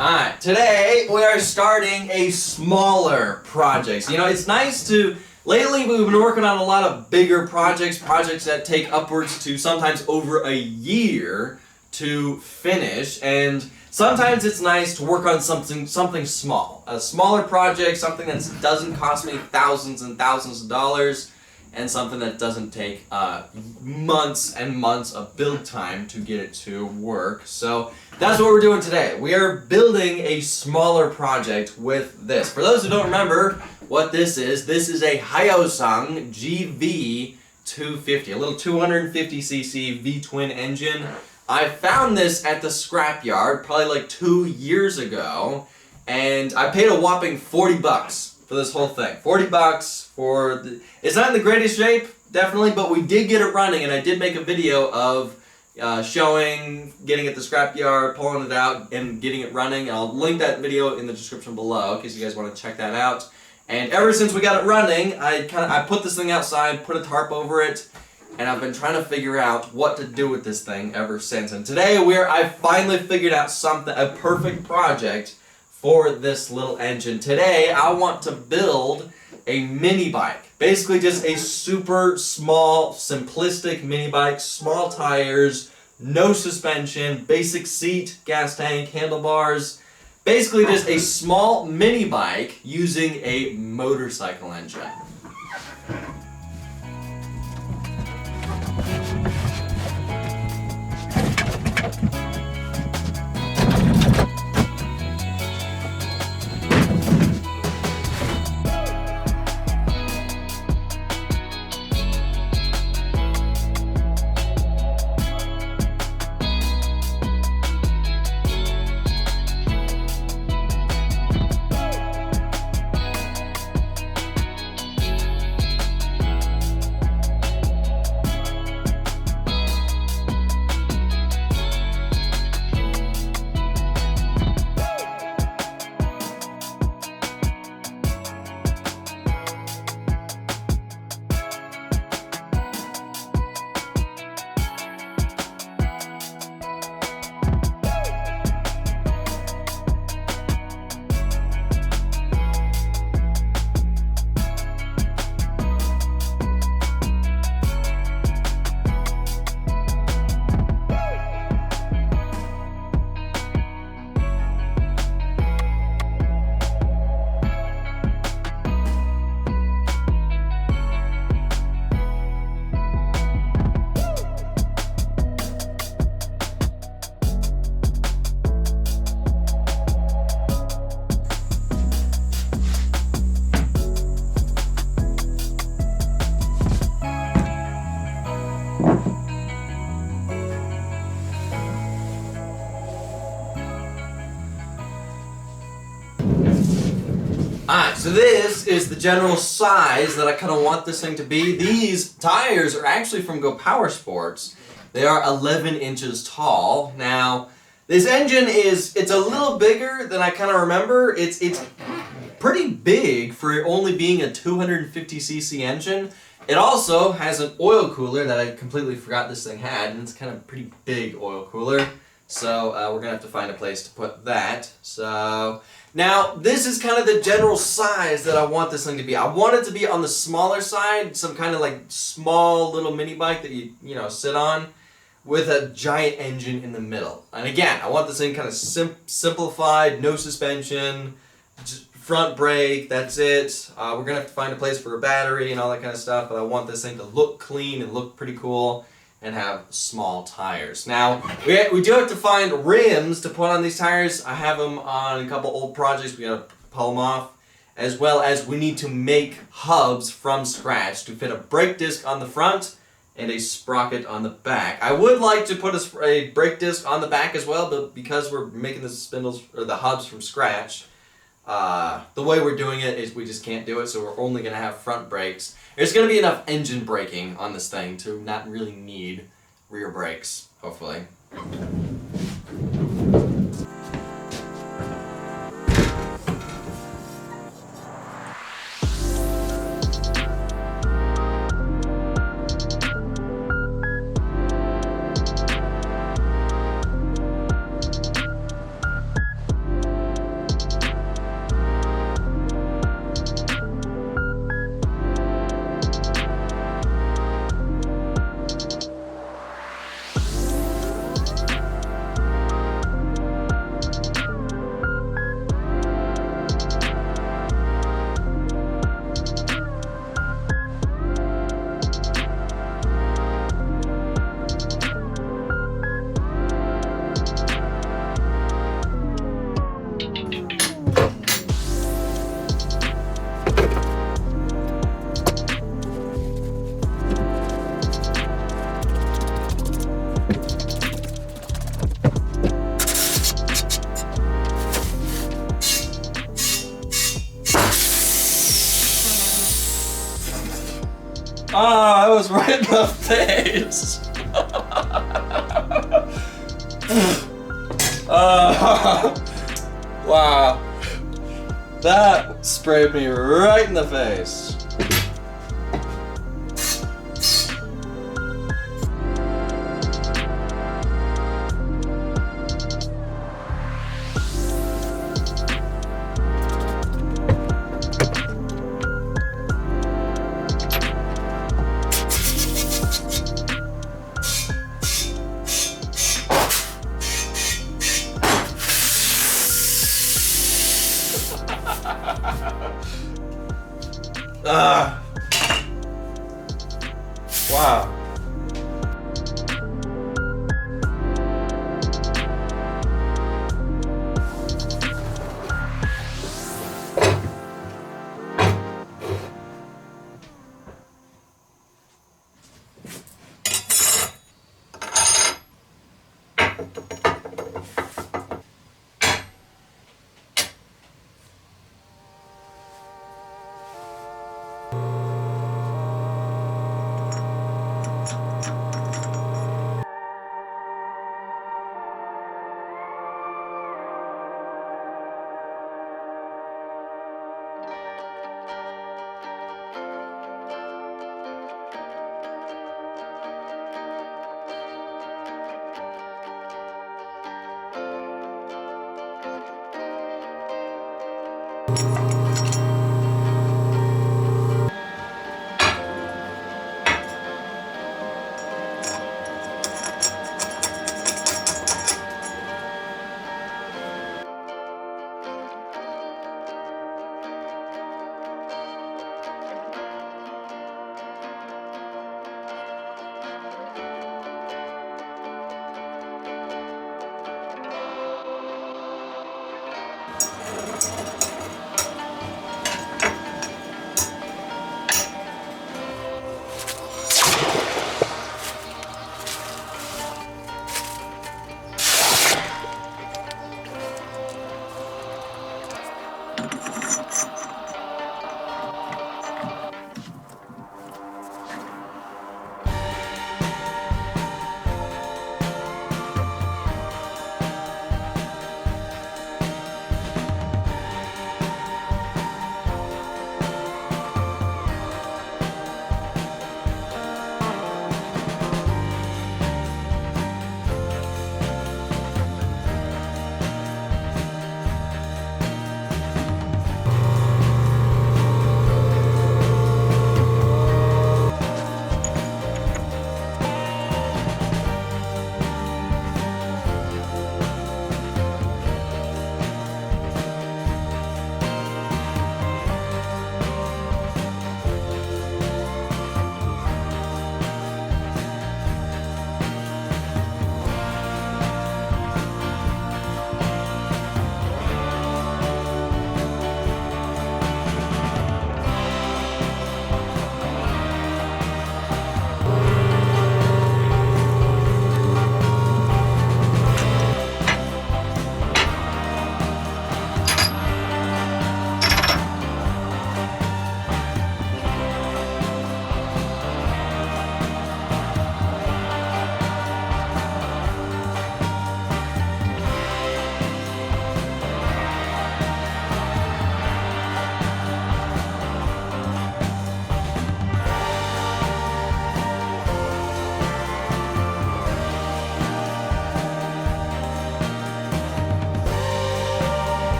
Alright, today we are starting a smaller project. You know, it's nice to... Lately we've been working on a lot of bigger projects that take upwards to sometimes over a year to finish, and sometimes it's nice to work on something small. A smaller project, something that doesn't cost me thousands and thousands of dollars, and something that doesn't take months and months of build time to get it to work. So that's what we're doing today. We are building a smaller project with this. For those who don't remember what this is a Hyosung GV250, a little 250cc V-twin engine. I found this at the scrapyard probably like 2 years ago, and I paid a whopping 40 bucks for this whole thing. 40 bucks for the... It's not in the greatest shape, definitely, but we did get it running, and I did make a video of showing, getting it at the scrapyard, pulling it out, and getting it running. And I'll link that video in the description below in case you guys want to check that out. And ever since we got it running, I put this thing outside, put a tarp over it, and I've been trying to figure out what to do with this thing ever since. And today I finally figured out a perfect project for this little engine. Today I want to build a mini bike. Basically just a super small, simplistic mini bike, small tires, no suspension, basic seat, gas tank, handlebars. Basically just a small mini bike using a motorcycle engine. Alright, so this is the general size that I kind of want this thing to be. These tires are actually from Go Power Sports. They are 11 inches tall. Now, this engine it's a little bigger than I kind of remember. It's pretty big for only being a 250cc engine. It also has an oil cooler that I completely forgot this thing had, and it's kind of a pretty big oil cooler. So we're going to have to find a place to put that. So now this is kind of the general size that I want this thing to be. I want it to be on the smaller side, some kind of like small little mini bike that you sit on with a giant engine in the middle. And again, I want this thing kind of simplified, no suspension, just front brake, that's it. We're going to have to find a place for a battery and all that kind of stuff, but I want this thing to look clean and look pretty cool and have small tires. Now, we do have to find rims to put on these tires. I have them on a couple old projects. We gotta pull them off. As well as we need to make hubs from scratch to fit a brake disc on the front and a sprocket on the back. I would like to put a brake disc on the back as well, but because we're making the spindles or the hubs from scratch, the way we're doing it is we just can't do it, so we're only going to have front brakes. There's going to be enough engine braking on this thing to not really need rear brakes, hopefully. Ah, that was right in the face. Wow. That sprayed me right in the face. Wow.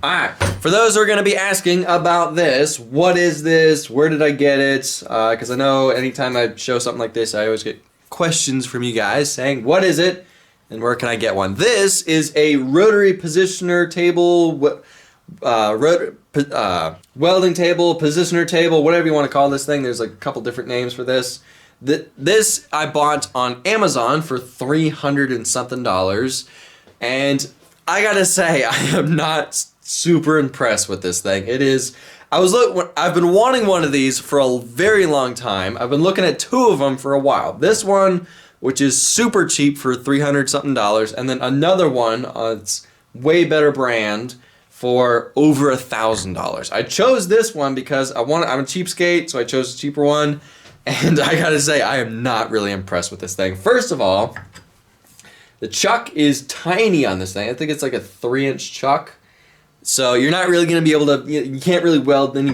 Alright, for those who are going to be asking about this, what is this? Where did I get it? Because I know anytime I show something like this, I always get questions from you guys saying, what is it? And where can I get one? This is a rotary positioner table, welding table, positioner table, whatever you want to call this thing. There's like a couple different names for this. This I bought on Amazon for $300 and something, and I gotta say, I am not super impressed with this thing. It is, I've been wanting one of these for a very long time. I've been looking at two of them for a while. This one, which is super cheap for $300 something, and then another one, it's way better brand for over $1,000. I chose this one because I'm a cheapskate, so I chose a cheaper one. And I gotta say, I am not really impressed with this thing. First of all, the chuck is tiny on this thing. I think it's like a 3-inch chuck. So you're not really gonna be able to, you can't really weld any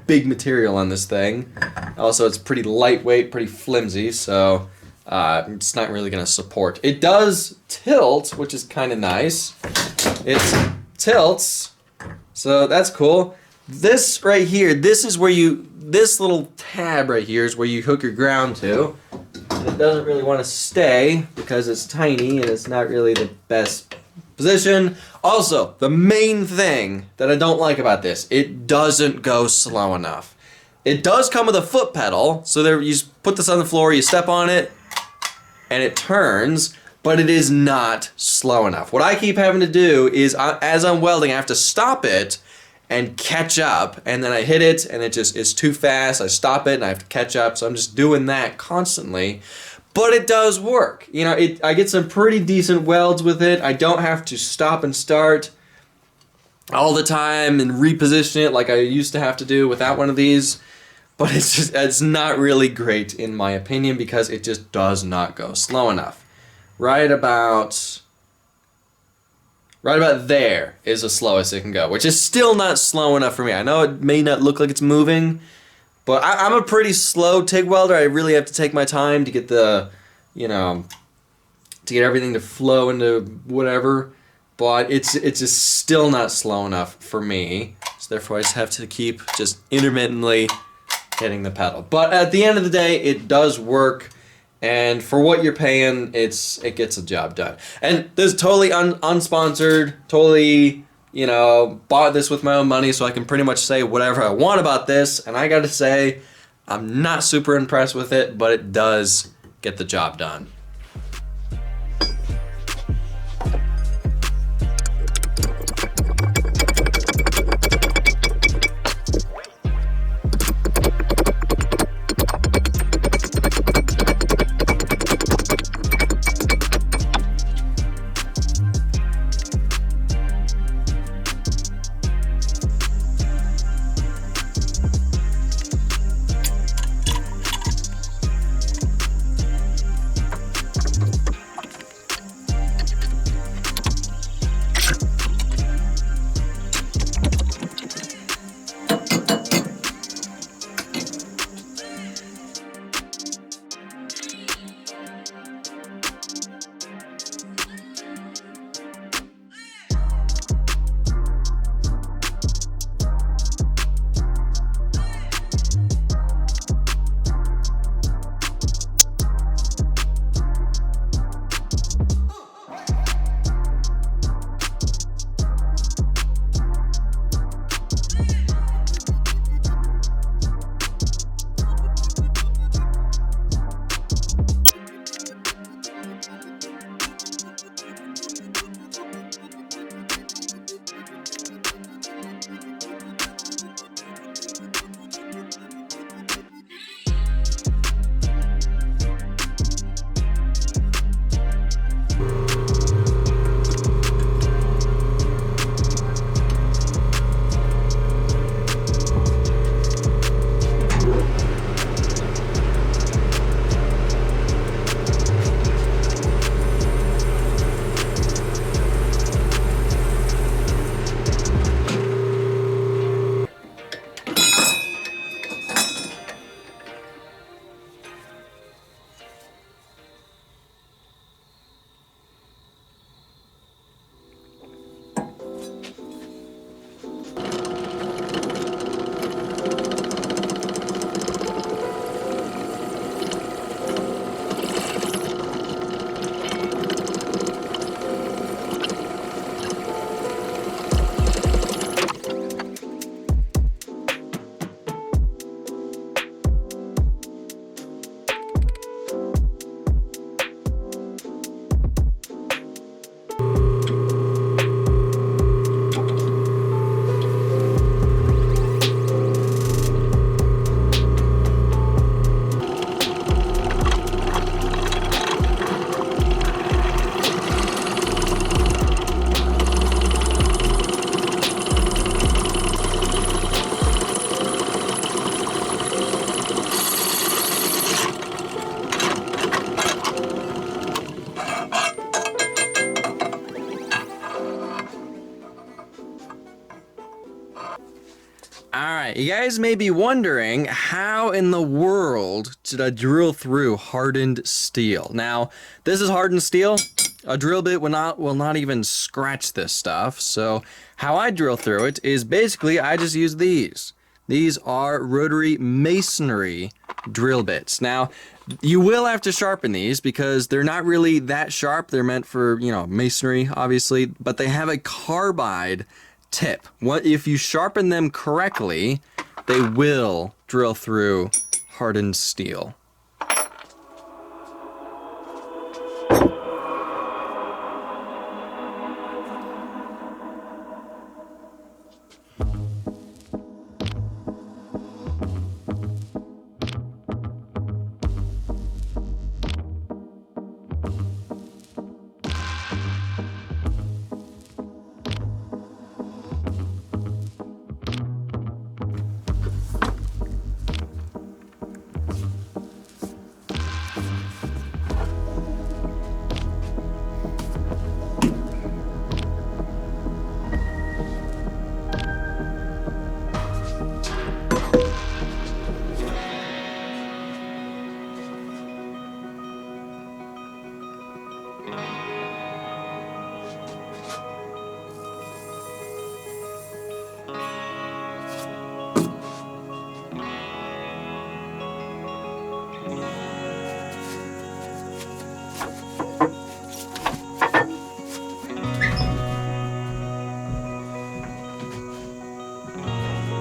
big material on this thing. Also, it's pretty lightweight, pretty flimsy, so it's not really gonna support. It does tilt, which is kind of nice. It tilts, so that's cool. This right here, this little tab right here is where you hook your ground to. And it doesn't really want to stay because it's tiny and it's not really the best position. Also, the main thing that I don't like about this, it doesn't go slow enough. It does come with a foot pedal, so there you just put this on the floor, you step on it, and it turns, but it is not slow enough. What I keep having to do is, as I'm welding, I have to stop it and catch up, and then I hit it and it's too fast. I stop it and I have to catch up, so I'm just doing that constantly. But it does work. You know, I get some pretty decent welds with it. I don't have to stop and start all the time and reposition it like I used to have to do without one of these. But it's not really great in my opinion because it just does not go slow enough. Right about there is the slowest it can go, which is still not slow enough for me. I know it may not look like it's moving, but I'm a pretty slow TIG welder. I really have to take my time to get to get everything to flow into whatever, but it's just still not slow enough for me. So therefore I just have to keep just intermittently hitting the pedal. But at the end of the day, it does work. And for what you're paying, it gets the job done. And this is totally unsponsored, totally, bought this with my own money, so I can pretty much say whatever I want about this. And I gotta say, I'm not super impressed with it, but it does get the job done. Alright, you guys may be wondering, how in the world did I drill through hardened steel? Now, this is hardened steel. A drill bit will not even scratch this stuff. So how I drill through it is basically I just use these. These are rotary masonry drill bits. Now, you will have to sharpen these because they're not really that sharp. They're meant for, you know, masonry, obviously, but they have a carbide tip. What if you sharpen them correctly, they will drill through hardened steel.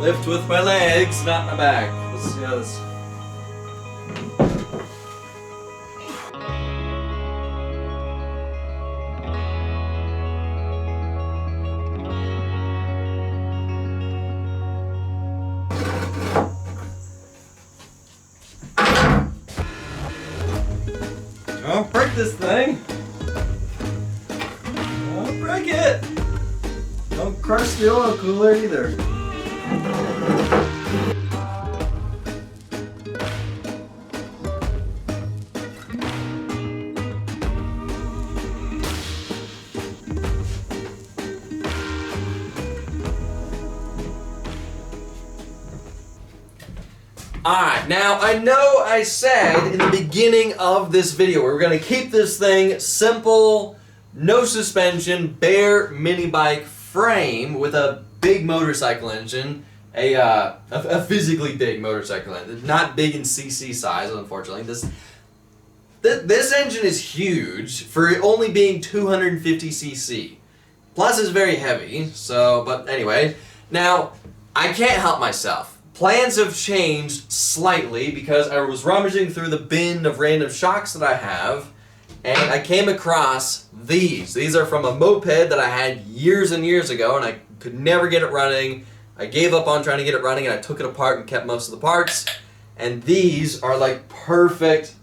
Lift with my legs, not my back. Let's see how this... Don't break this thing. Don't break it. Don't crush the oil cooler either. Alright, now I know I said in the beginning of this video we're going to keep this thing simple, no suspension, bare mini bike frame with a big motorcycle engine, a physically big motorcycle engine, not big in cc size unfortunately. This engine is huge for it only being 250 cc. Plus it's very heavy, so, but anyway. Now, I can't help myself. Plans have changed slightly because I was rummaging through the bin of random shocks that I have, and I came across these. These are from a moped that I had years and years ago, and I could never get it running. I gave up on trying to get it running, and I took it apart and kept most of the parts. And these are like perfect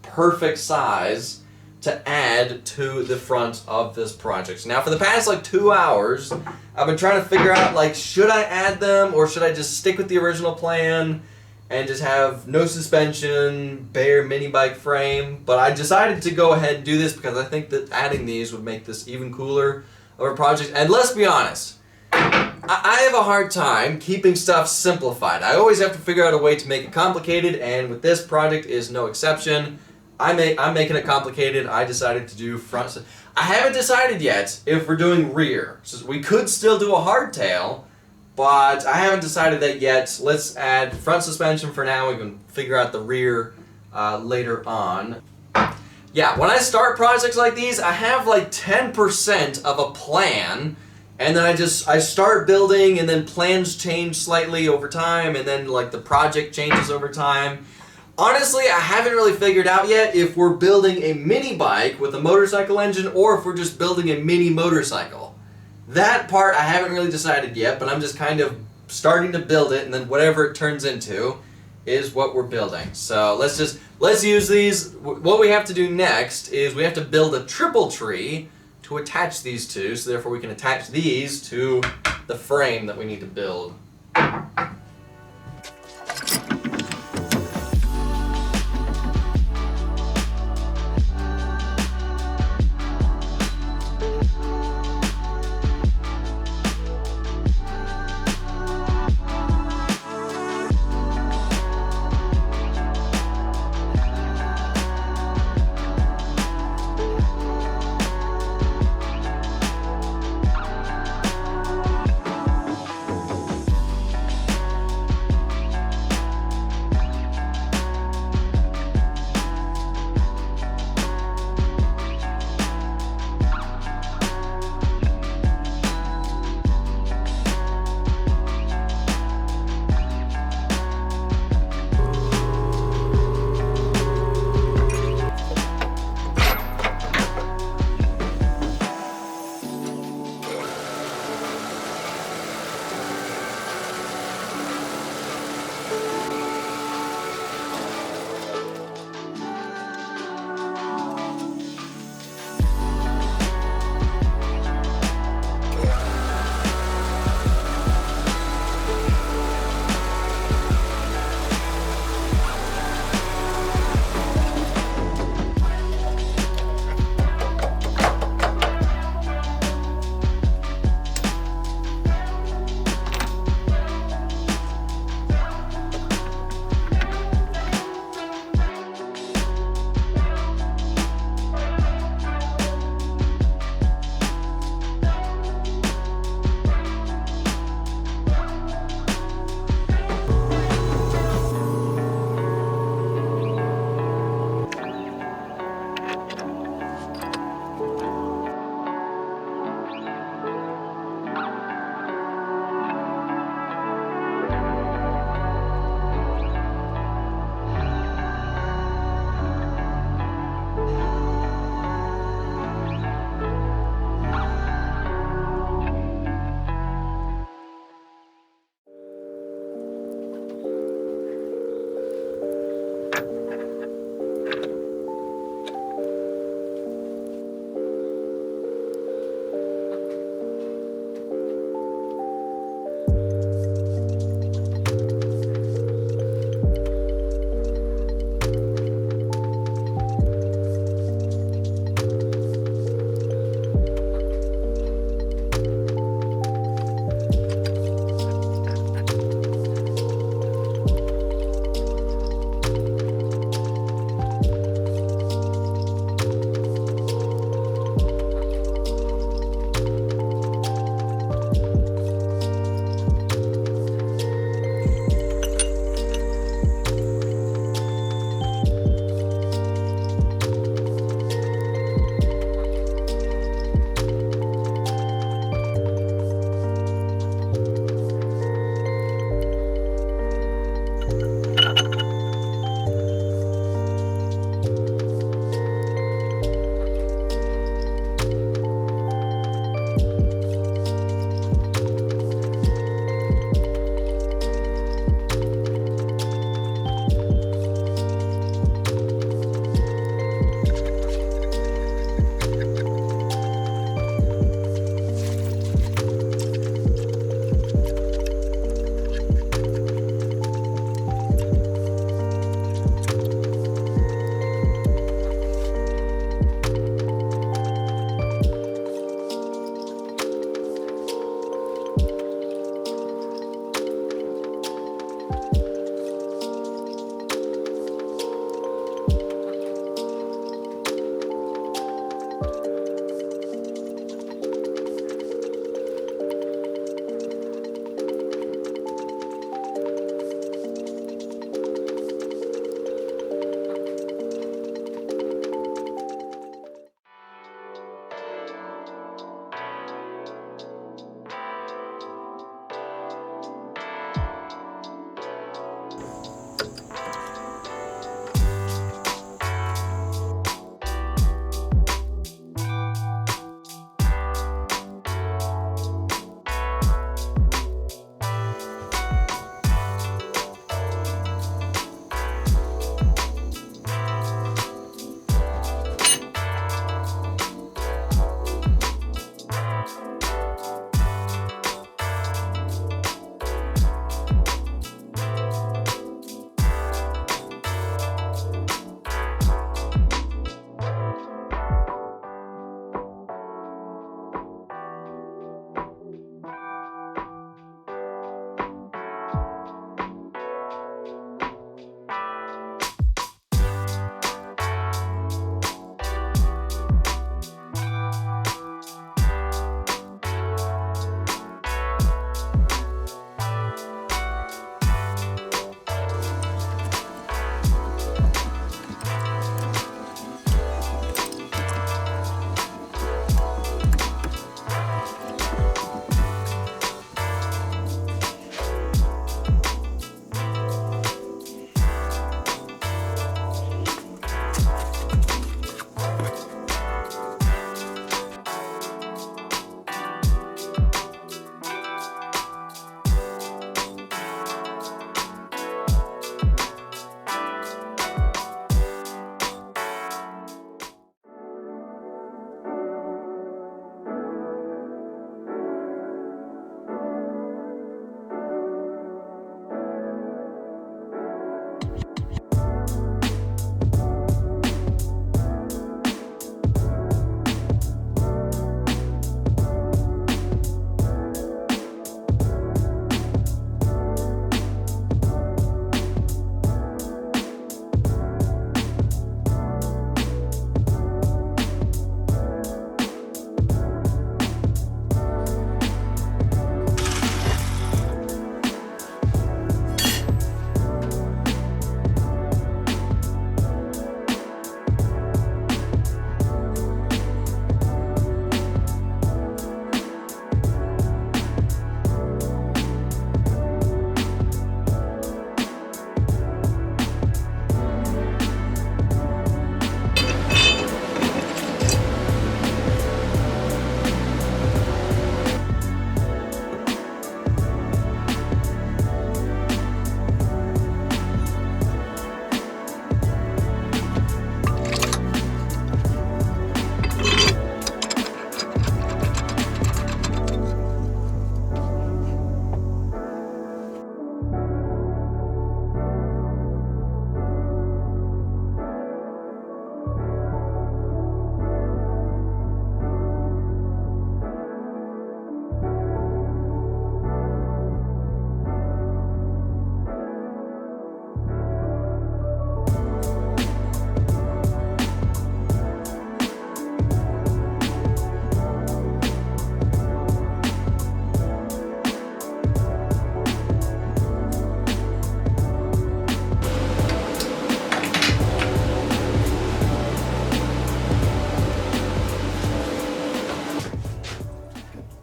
size to add to the front of this project. Now, for the past like 2 hours, I've been trying to figure out, like, should I add them or should I just stick with the original plan and just have no suspension, bare mini bike frame? But I decided to go ahead and do this because I think that adding these would make this even cooler of a project. And let's be honest, I have a hard time keeping stuff simplified. I always have to figure out a way to make it complicated, and with this project is no exception. I'm making it complicated. I decided to do front. I haven't decided yet if we're doing rear. So we could still do a hardtail, but I haven't decided that yet. Let's add front suspension for now. We can figure out the rear later on. Yeah, when I start projects like these, I have like 10% of a plan, and then I start building, and then plans change slightly over time, and then like the project changes over time. Honestly, I haven't really figured out yet if we're building a mini bike with a motorcycle engine or if we're just building a mini motorcycle. That part I haven't really decided yet, but I'm just kind of starting to build it, and then whatever it turns into is what we're building. So let's use these. What we have to do next is we have to build a triple tree to attach these two, so therefore we can attach these to the frame that we need to build.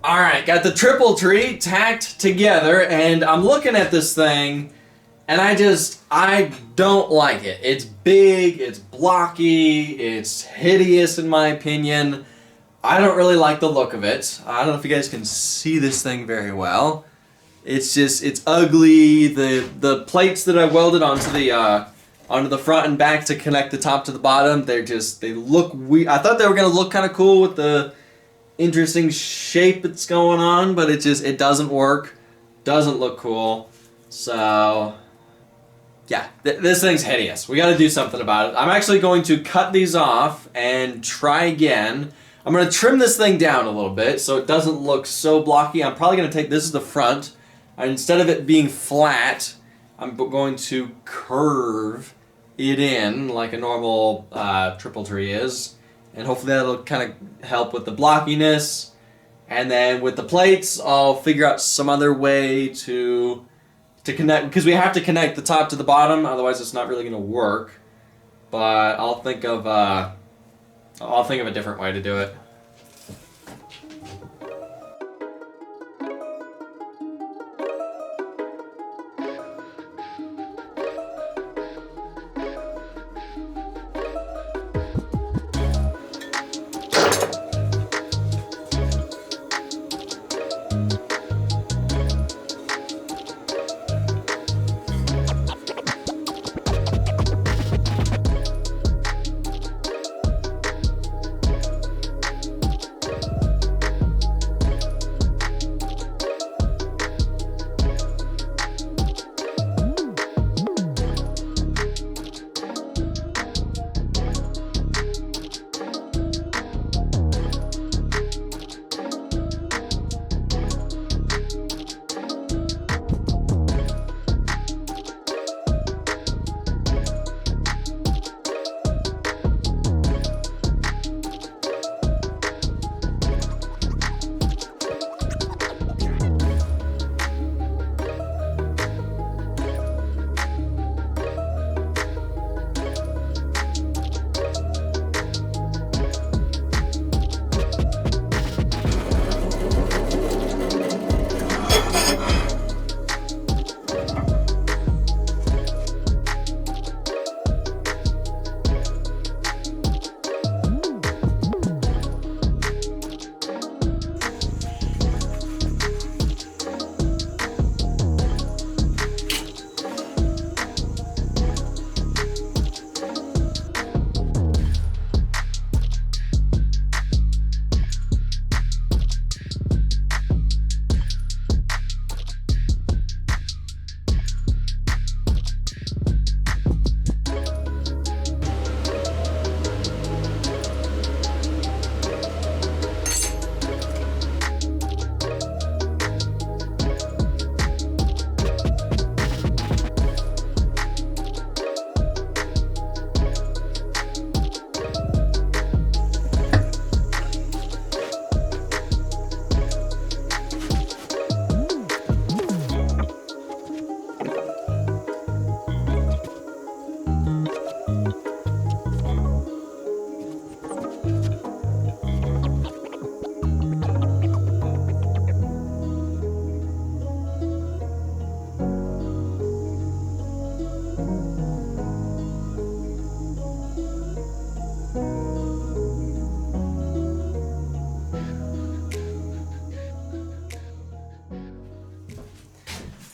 Alright, got the triple tree tacked together, and I'm looking at this thing, and I don't like it. It's big, it's blocky, it's hideous in my opinion. I don't really like the look of it. I don't know if you guys can see this thing very well. It's ugly. The plates that I welded onto the front and back to connect the top to the bottom, they look weird. I thought they were gonna look kind of cool with the interesting shape that's going on, but it doesn't work. Doesn't look cool. So yeah, this thing's hideous. We got to do something about it. I'm actually going to cut these off and try again. I'm going to trim this thing down a little bit so it doesn't look so blocky. I'm probably going to take, this is the front, and instead of it being flat, I'm going to curve it in like a normal triple tree is, and hopefully that'll kind of help with the blockiness. And then with the plates, I'll figure out some other way to connect, because we have to connect the top to the bottom, otherwise it's not really going to work. But I'll think of a different way to do it.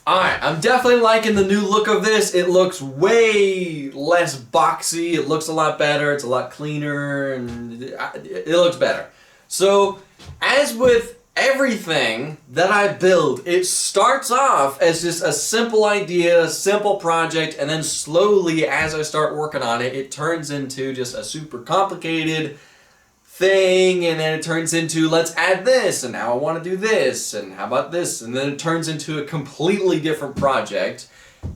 Alright, I'm definitely liking the new look of this. It looks way less boxy. It looks a lot better. It's a lot cleaner, and it looks better. So, as with everything that I build, it starts off as just a simple idea, a simple project, and then slowly, as I start working on it, it turns into just a super complicated thing, and then it turns into, let's add this, and now I want to do this, and how about this, and then it turns into a completely different project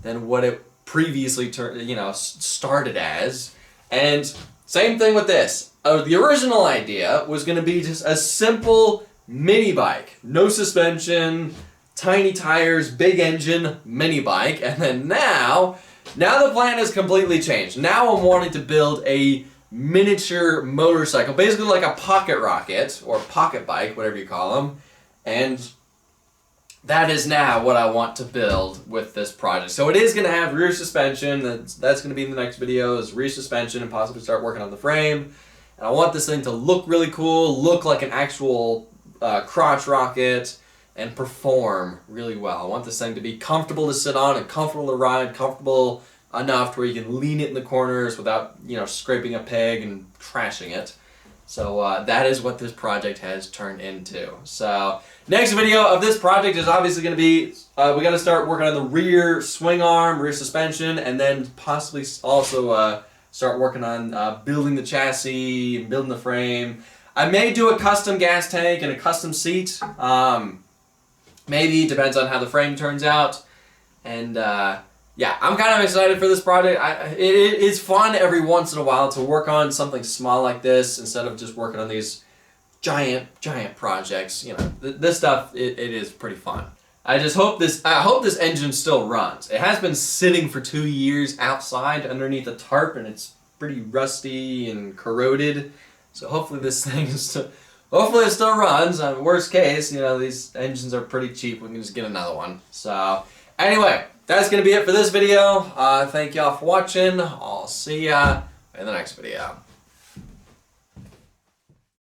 than what it previously started as. And same thing with this. The original idea was going to be just a simple mini bike, no suspension, tiny tires, big engine, mini bike, and then now the plan has completely changed. Now I'm wanting to build a miniature motorcycle, basically like a pocket rocket or pocket bike, whatever you call them, And that is now what I want to build with this project. So it is going to have rear suspension. That's going to be in the next video, is rear suspension, and possibly start working on the frame. And I want this thing to look really cool, look like an actual crotch rocket, and perform really well. I want this thing to be comfortable to sit on and comfortable to ride, comfortable enough to where you can lean it in the corners without, scraping a peg and crashing it. So that is what this project has turned into. So next video of this project is obviously going to be, we got to start working on the rear swing arm, rear suspension, and then possibly also start working on building the chassis and building the frame. I may do a custom gas tank and a custom seat. Maybe, depends on how the frame turns out. And yeah, I'm kind of excited for this project. It's fun every once in a while to work on something small like this instead of just working on these giant projects. This stuff, it is pretty fun. I hope this engine still runs. It has been sitting for 2 years outside underneath a tarp, and it's pretty rusty and corroded. So hopefully this thing hopefully it still runs. Worst case, these engines are pretty cheap. We can just get another one. So anyway, that's going to be it for this video. Thank y'all for watching. I'll see ya in the next video.